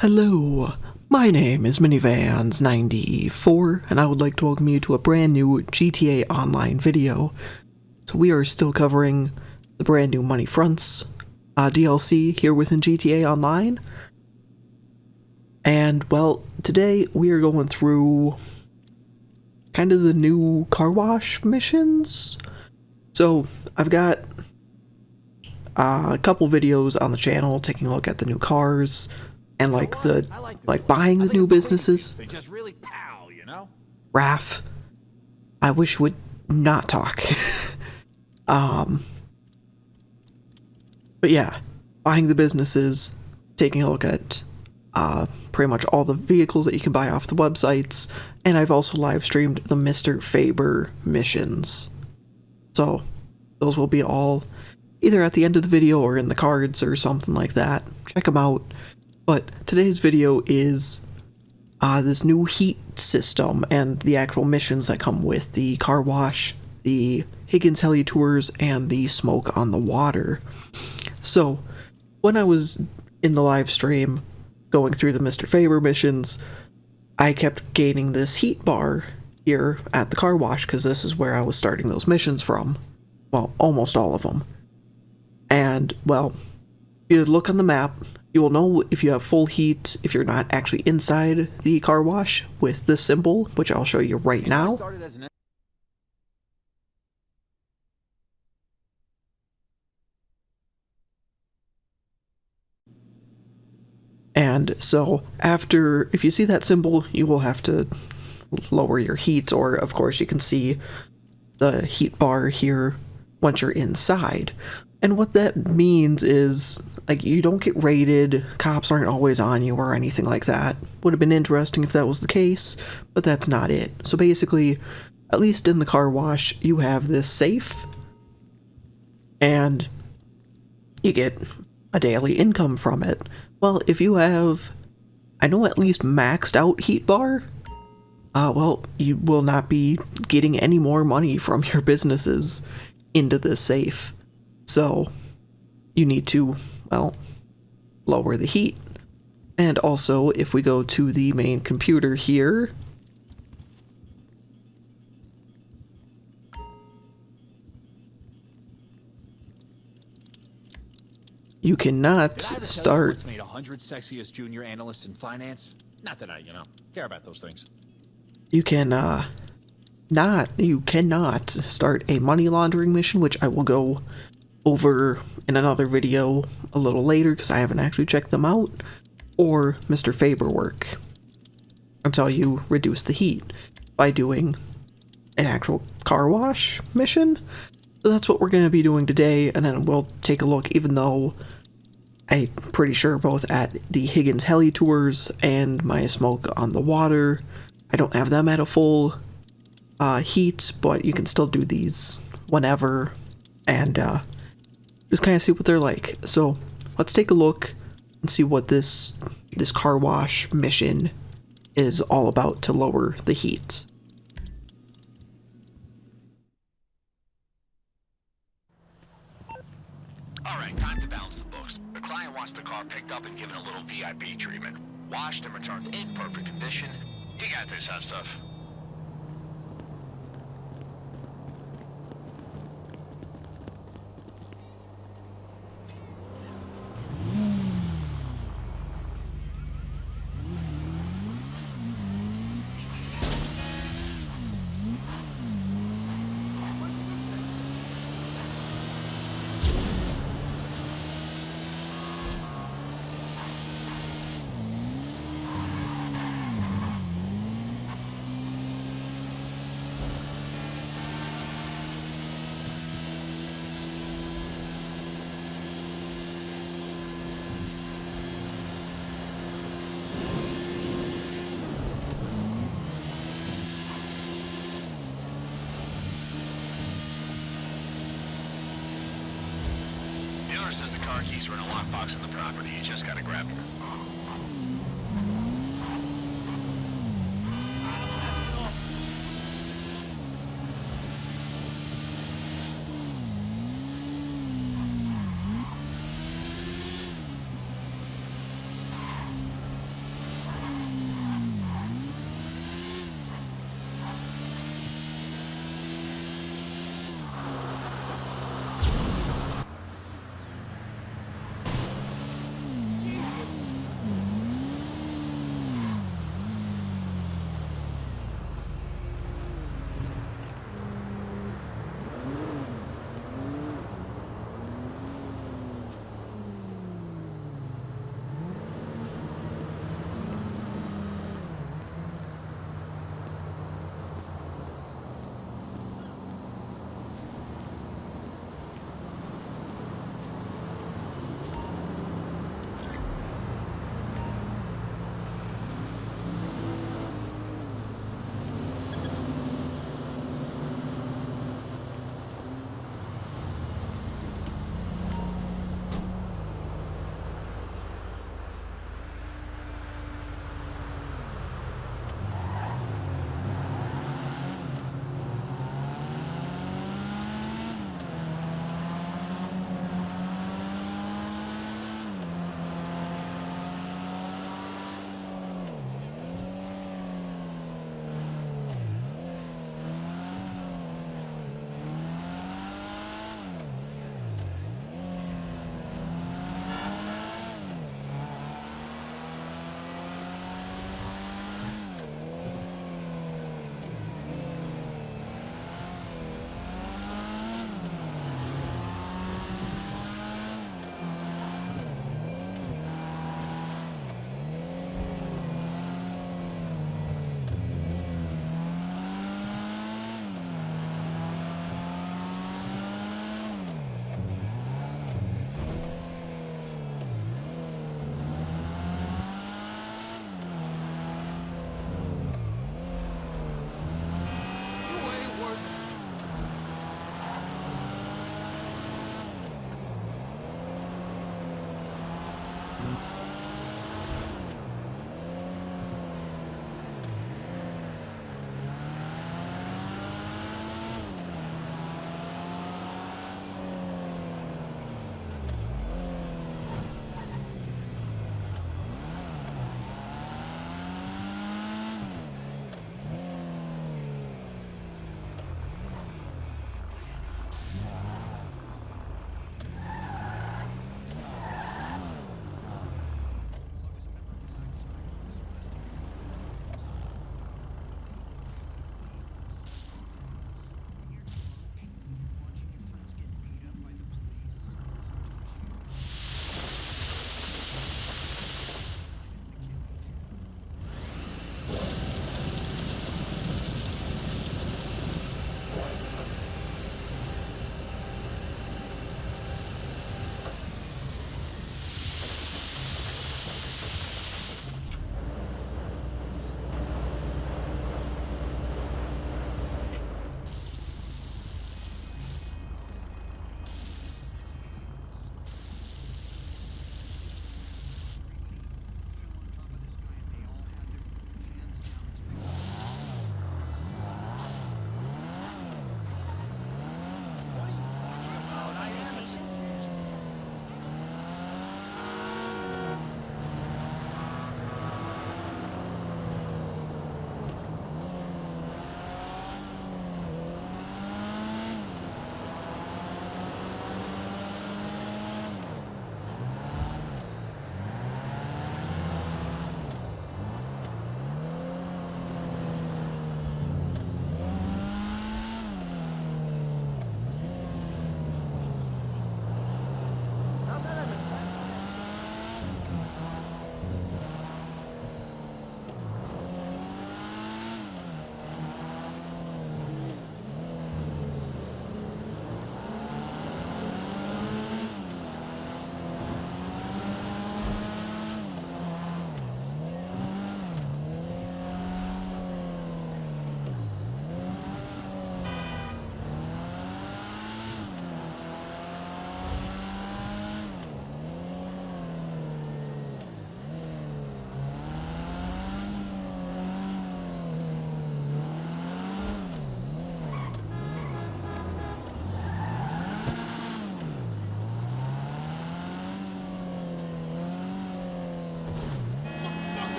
Hello, my name is Minivans94, and I would like to welcome you to a brand new GTA Online video. So we are still covering the brand new Money Fronts DLC here within GTA Online. And, well, today we are going through kind of the new car wash missions. So, I've got a couple videos on the channel taking a look at the new cars and buying the new businesses. They just really pow, you know? Raph, I wish would not talk. But yeah, buying the businesses, taking a look at pretty much all the vehicles that you can buy off the websites, and I've also live streamed the Mr. Faber missions. So those will be all either at the end of the video or in the cards or something like that. Check them out. But today's video is this new heat system and the actual missions that come with the car wash, the Higgins Heli Tours, and the smoke on the water. So, when I was in the live stream going through the Mr. Faber missions, I kept gaining this heat bar here at the car wash because this is where I was starting those missions from. Well, almost all of them. And, well, if you look on the map, you will know if you have full heat if you're not actually inside the car wash with this symbol, which I'll show you right now. And so after, if you see that symbol, you will have to lower your heat, or of course you can see the heat bar here once you're inside. And what that means is, like, you don't get raided, cops aren't always on you or anything like that. Would have been interesting if that was the case, but that's not it. So basically, at least in the car wash, you have this safe, and you get a daily income from it. Well, if you have, I know, at least maxed out heat bar, well, you will not be getting any more money from your businesses into this safe. So, you need to, well, lower the heat. And also, if we go to the main computer here, you cannot start. Made 100 sexiest junior analysts in finance. Not that I, care about those things. You can you cannot start a money laundering mission, which I will go over in another video a little later because I haven't actually checked them out, or Mr. Faber work, until you reduce the heat by doing an actual car wash mission. So that's what we're going to be doing today, and then we'll take a look, even though I'm pretty sure both at the Higgins Heli Tours and my smoke on the water, I don't have them at a full heat, but you can still do these whenever, and just kind of see what they're like. So let's take a look and see what this car wash mission is all about to lower the heat. Alright, time to balance the books. The client wants the car picked up and given a little VIP treatment. Washed and returned in perfect condition. You got this hot stuff. The owner says the car keys are in a lockbox in the property. You just gotta grab them.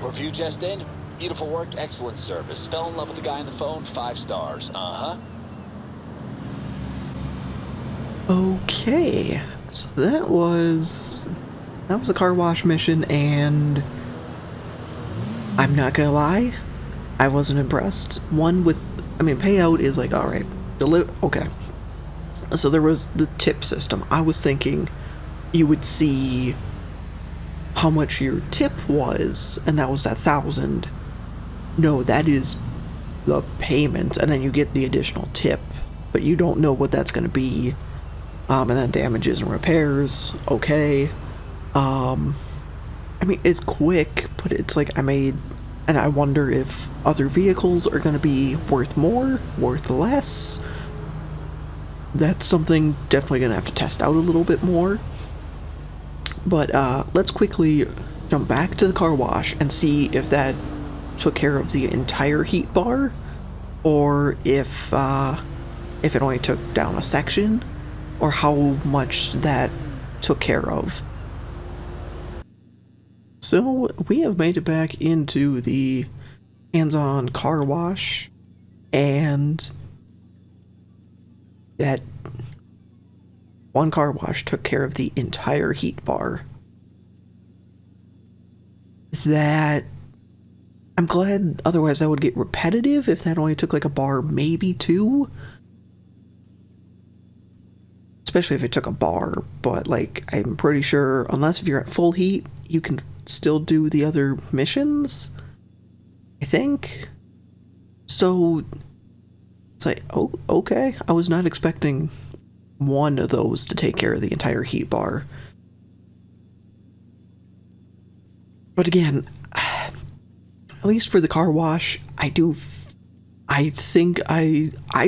Review just in. Beautiful work, excellent service. Fell in love with the guy on the phone, 5 stars. Uh-huh. Okay, so that was a car wash mission, and I'm not gonna lie, I wasn't impressed. Payout is like, alright, okay. So there was the tip system. I was thinking you would see how much your tip was, and that was that 1,000. No, that is the payment, and then you get the additional tip, but you don't know what that's going to be. And then damages and repairs, okay. It's quick, but it's like and I wonder if other vehicles are going to be worth more, worth less. That's something definitely going to have to test out a little bit more. But let's quickly jump back to the car wash and see if that took care of the entire heat bar, or if it only took down a section, or how much that took care of. So we have made it back into the hands-on car wash, and that one car wash took care of the entire heat bar. I'm glad, otherwise that would get repetitive if that only took like a bar, maybe 2. Especially if it took a bar, but like, I'm pretty sure, unless if you're at full heat, you can still do the other missions, I think. So, it's like, oh, okay, I was not expecting one of those to take care of the entire heat bar. But again, at least for the car wash, I've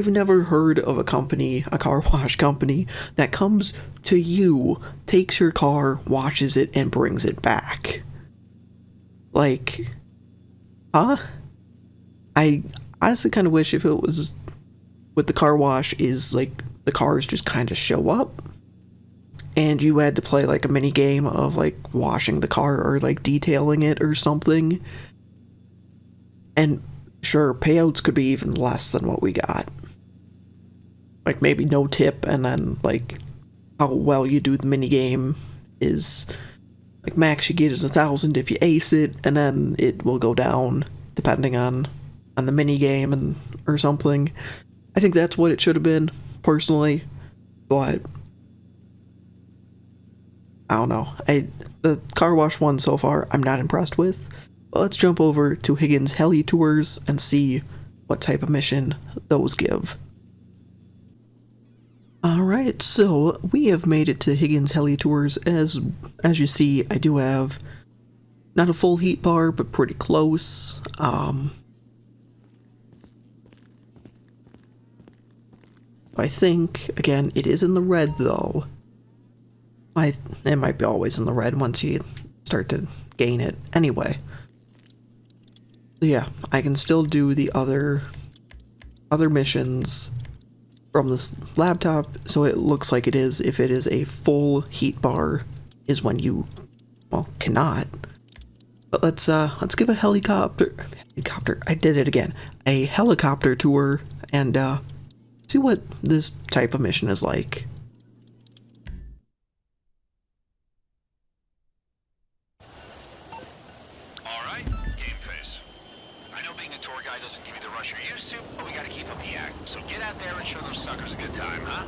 never heard of a car wash company that comes to you, takes your car, washes it, and brings it back. Like, huh? I honestly kind of wish if it was with the car wash is like the cars just kind of show up and you had to play like a mini game of like washing the car or like detailing it or something. And sure, payouts could be even less than what we got. Like maybe no tip, and then like how well you do the mini game is like max you get is 1,000 if you ace it, and then it will go down depending on the mini game and or something. I think that's what it should have been, personally, but I don't know. The car wash one so far I'm not impressed with. But let's jump over to Higgins Heli Tours and see what type of mission those give. Alright, so we have made it to Higgins Heli Tours. As you see, I do have not a full heat bar, but pretty close. I think, again, it is in the red though. It might be always in the red once you start to gain it. Anyway. So yeah, I can still do the other missions from this laptop, so it looks like it is. If it is a full heat bar is when you, well, cannot. But let's give a helicopter, I did it again, a helicopter tour, and see what this type of mission is like. Alright, game face. I know being a tour guide doesn't give you the rush you're used to, but we gotta keep up the act. So get out there and show those suckers a good time, huh?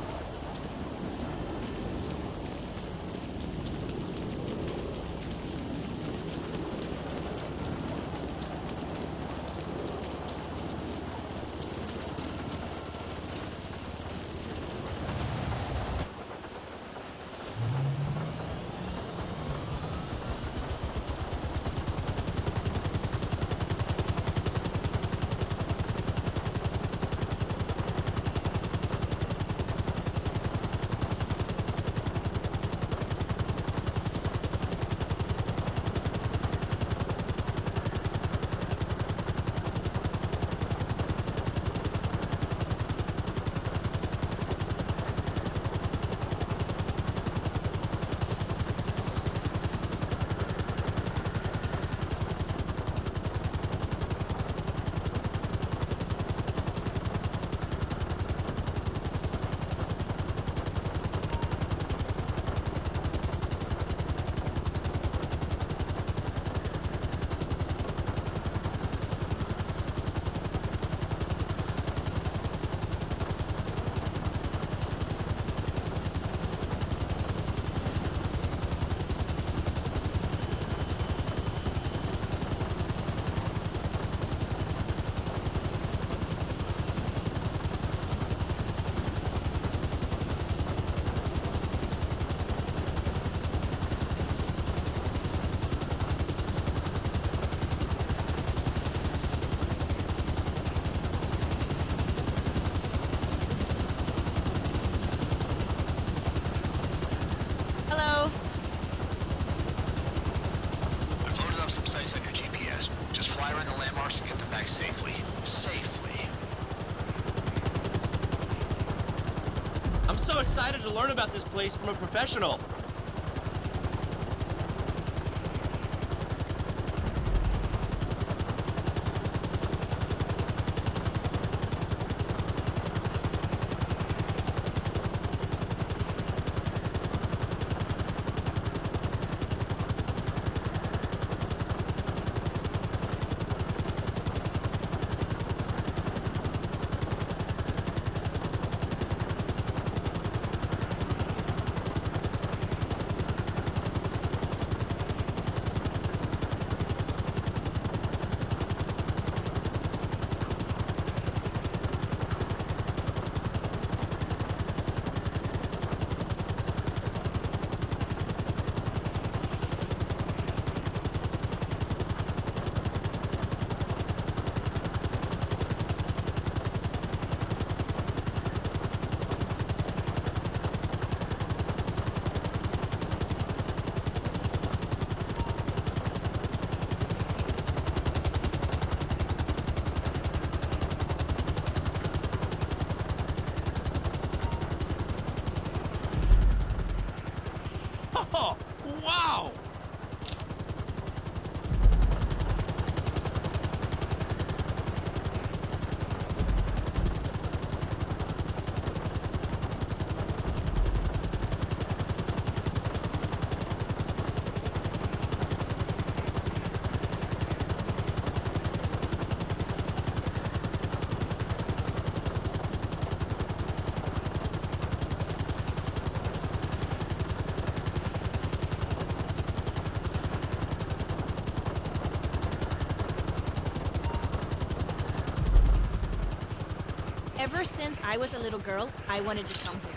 so excited to learn about this place from a professional. Oh, wow! Ever since I was a little girl, I wanted to come here.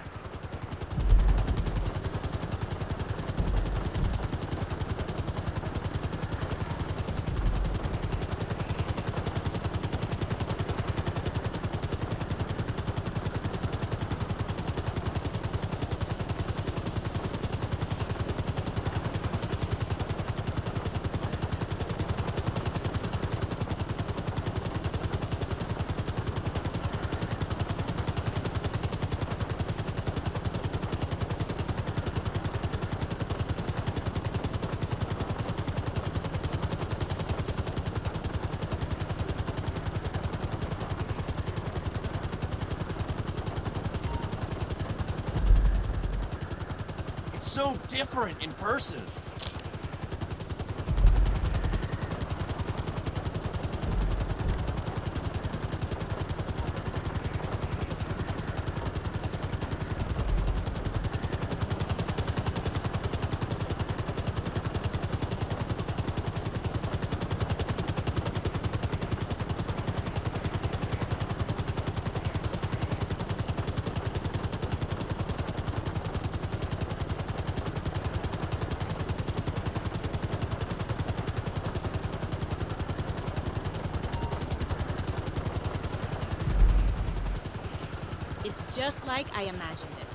So different in person. It's just like I imagined it.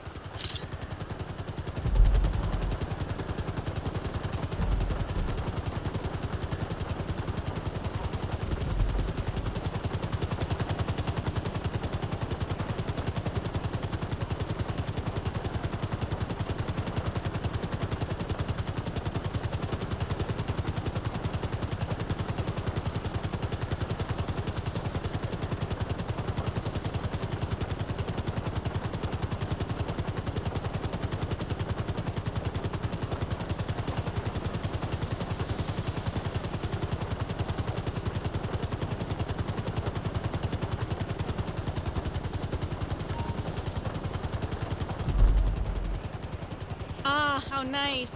Ah, how nice.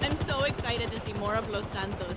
I'm so excited to see more of Los Santos.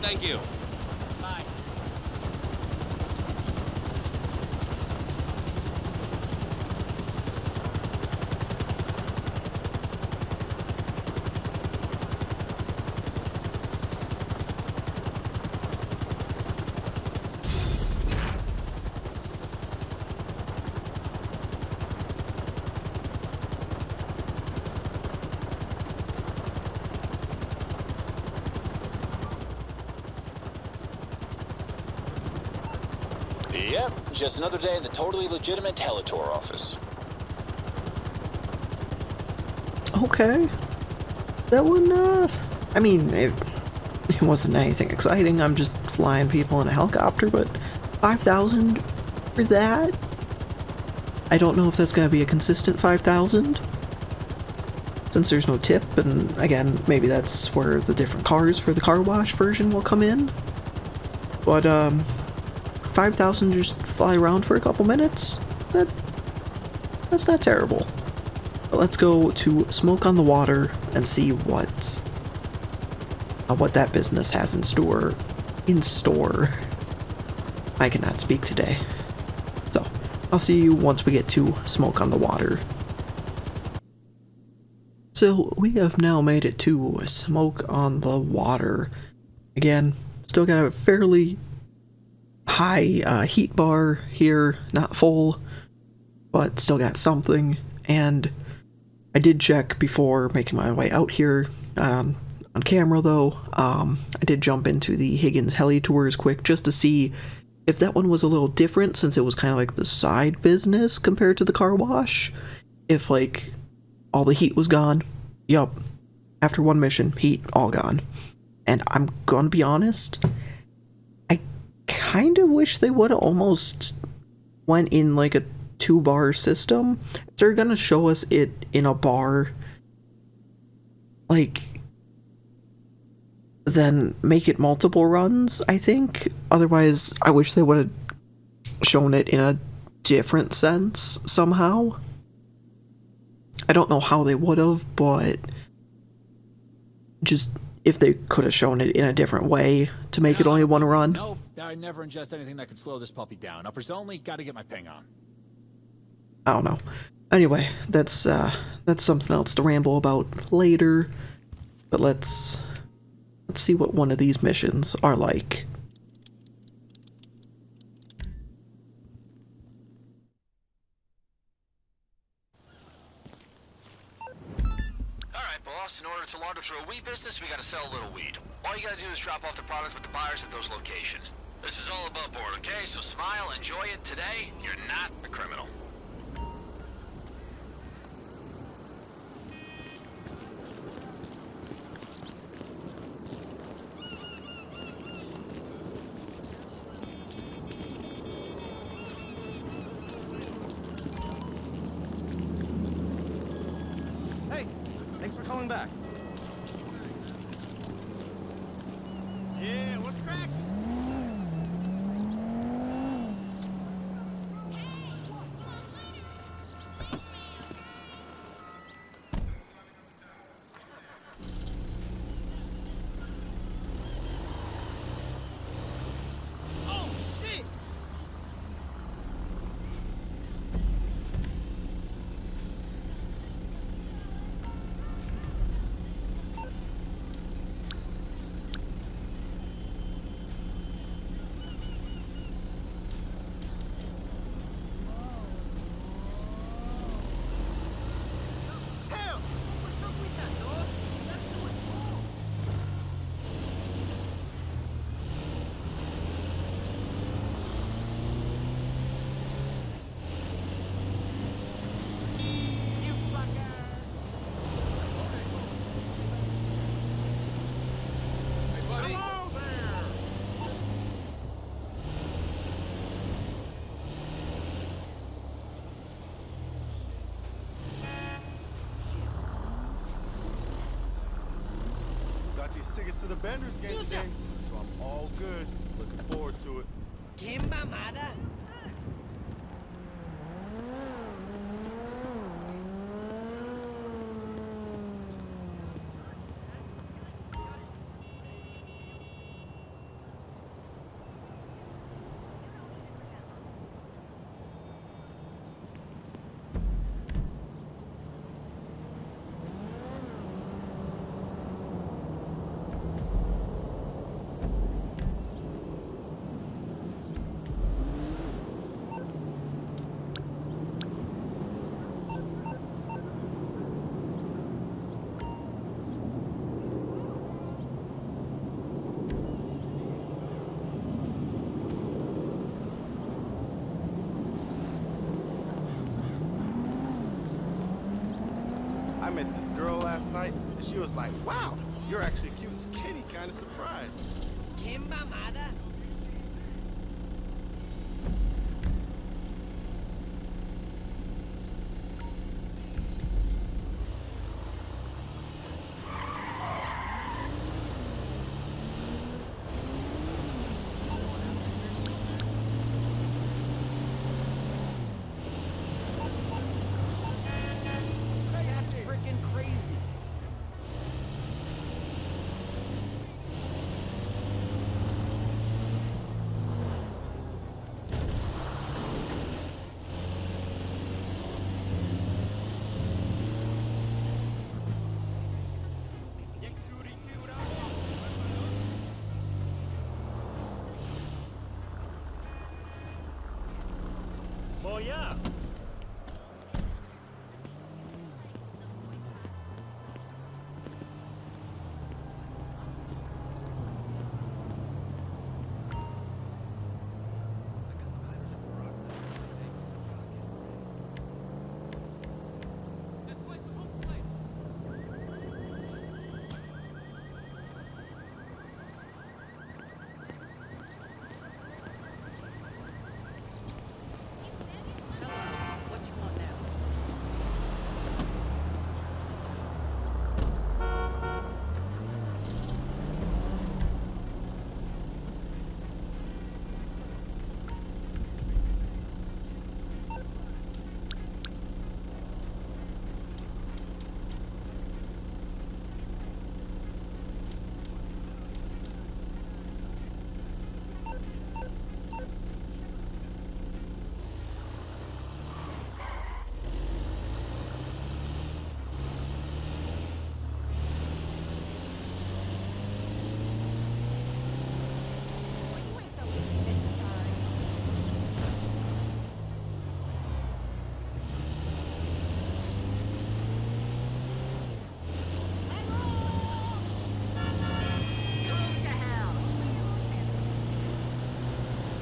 Thank you. Bye. Yep, just another day in the totally legitimate Teletor office. Okay. That one, I mean, it wasn't anything exciting. I'm just flying people in a helicopter, but 5,000 for that? I don't know if that's gonna be a consistent 5,000. Since there's no tip, and again, maybe that's where the different cars for the car wash version will come in. But, 5,000 just fly around for a couple minutes? That's not terrible. But let's go to Smoke on the Water and see what that business has in store. I cannot speak today. So, I'll see you once we get to Smoke on the Water. So, we have now made it to Smoke on the Water. Again, still got a fairly high heat bar here, not full, but still got something. And I did check before making my way out here, on camera though. I did jump into the Higgins Heli Tours quick just to see if that one was a little different, since it was kind of like the side business compared to the car wash. If like all the heat was gone. Yup. After one mission, heat all gone. And I'm gonna be honest, I kind of wish they would have almost went in like a 2-bar system. If they're gonna show us it in a bar, like, then make it multiple runs, I think. Otherwise, I wish they would have shown it in a different sense somehow. I don't know how they would have, but just if they could have shown it in a different way to make it only one run. Nope, I never ingest anything that could slow this puppy down. Uppers only, gotta get my ping on. I don't know. Anyway, that's something else to ramble about later. But let's see what one of these missions are like. Alright, boss, in order to launder through a weed business, we gotta sell a little weed. All you gotta do is drop off the products with the buyers at those locations. This is all above board, okay? So smile, enjoy it today. You're not a criminal. Hey, thanks for calling back. Yeah, what's cracking? Oh, shit! Hell, what's up with that, dog? That's so small. You fucker. Hey, buddy. Hello there. Got these tickets to the Benders game today, so I'm all good. Looking forward to it. ¡Qué mamada! last night, and she was like, wow, you're actually cute and skinny, kind of surprised. ¡Qué mamada! That's freaking crazy. Moja! What you want now? Well, you ain't the least bit sorry. Go to hell.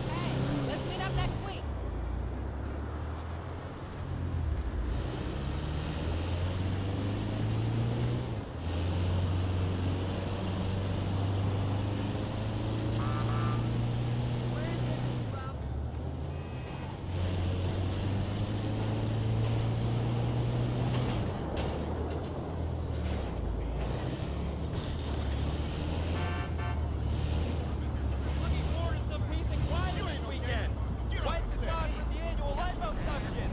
Hey, let's meet up next week. Looking forward to some peace and quiet this weekend. White stock with the annual lifeboat auction.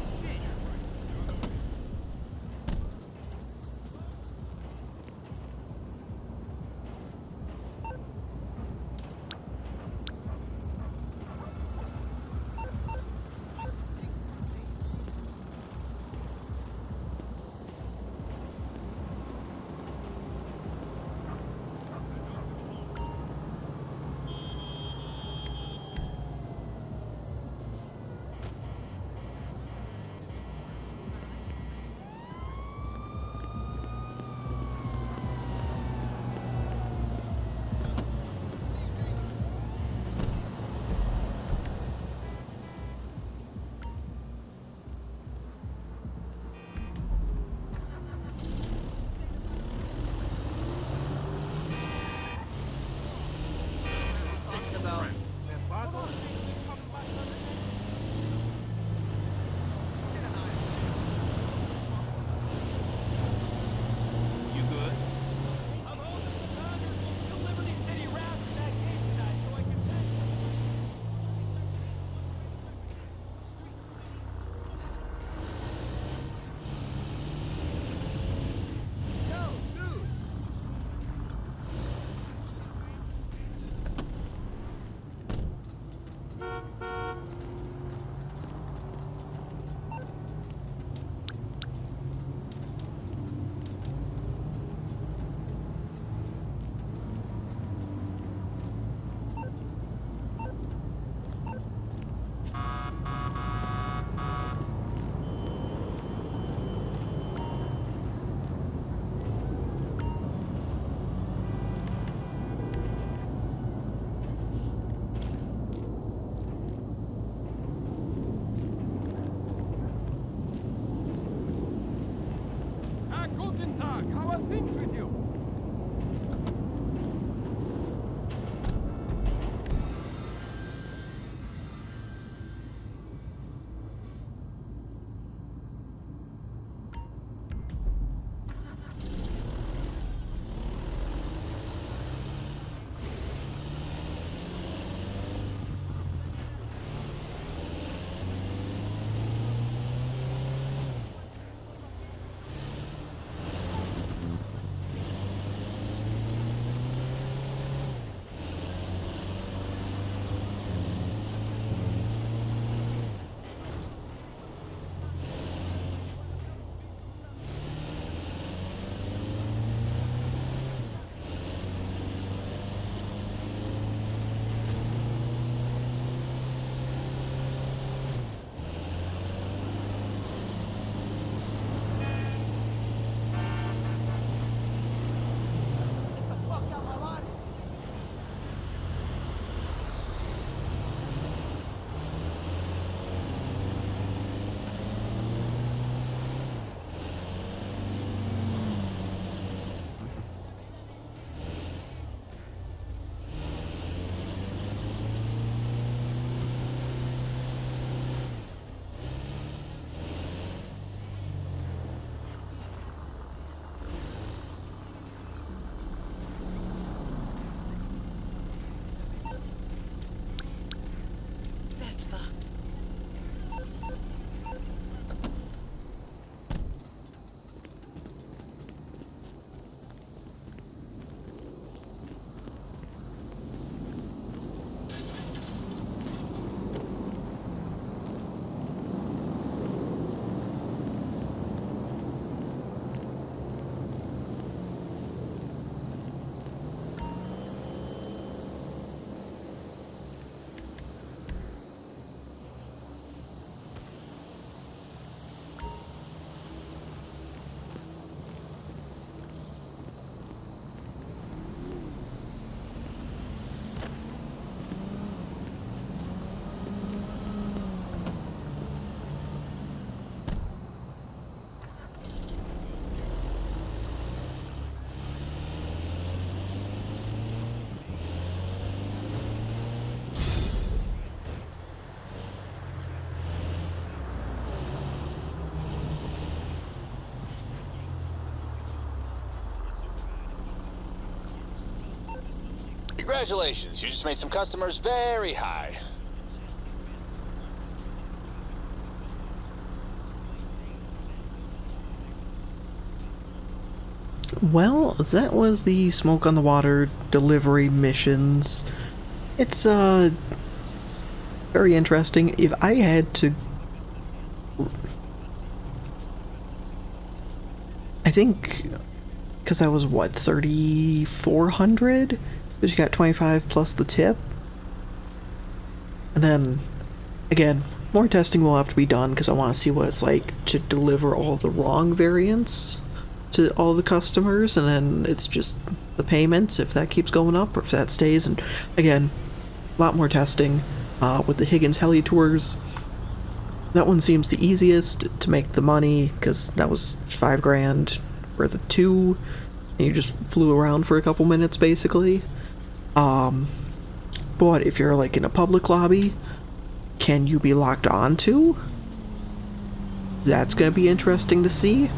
Talking about. You good? I'm hoping the Dodgers will deliver Liberty City round to that game tonight so I can thank them. Yo, dude. Doc, how are things with you? Get the fuck out my body! That's fucked. Congratulations, you just made some customers very high. Well, that was the Smoke on the Water delivery missions. It's very interesting. If I had to, I think, because I was what, 3,400? Because you got 25 plus the tip. And then, again, more testing will have to be done because I want to see what it's like to deliver all the wrong variants to all the customers, and then it's just the payments, if that keeps going up or if that stays. And again, a lot more testing with the Higgins Heli Tours. That one seems the easiest to make the money because that was $5,000 for the two, and you just flew around for a couple minutes basically. But if you're like in a public lobby, can you be locked onto? That's gonna be interesting to see.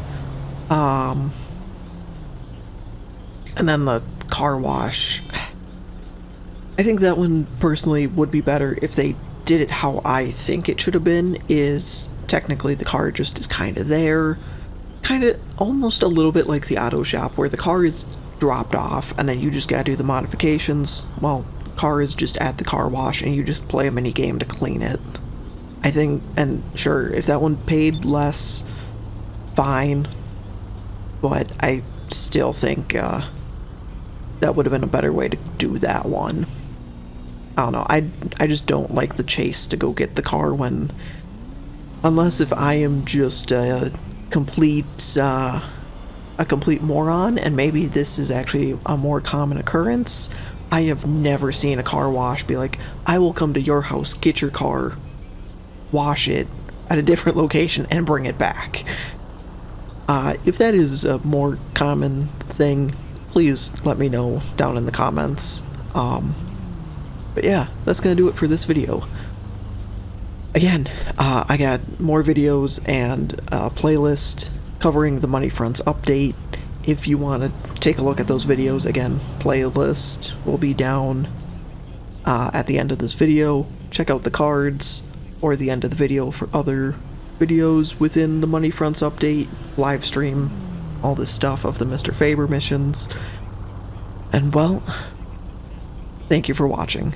And then the car wash. I think that one personally would be better if they did it how I think it should have been, is technically the car just is kind of there. Kind of almost a little bit like the auto shop where the car is dropped off and then you just gotta do the modifications. Well, the car is just at the car wash and you just play a mini game to clean it. I think, and sure, if that one paid less, fine. But I still think that would have been a better way to do that one. I don't know. I just don't like the chase to go get the car when, unless if I am just a complete moron, and maybe this is actually a more common occurrence. I have never seen a car wash be like, I will come to your house, get your car, wash it at a different location, and bring it back. If that is a more common thing, please let me know down in the comments. But yeah, that's gonna do it for this video. Again, I got more videos and a playlist covering the Money Fronts update. If you want to take a look at those videos, again, playlist will be down at the end of this video. Check out the cards or the end of the video for other videos within the Money Fronts update, live stream, all this stuff of the Mr. Faber missions. And well, thank you for watching.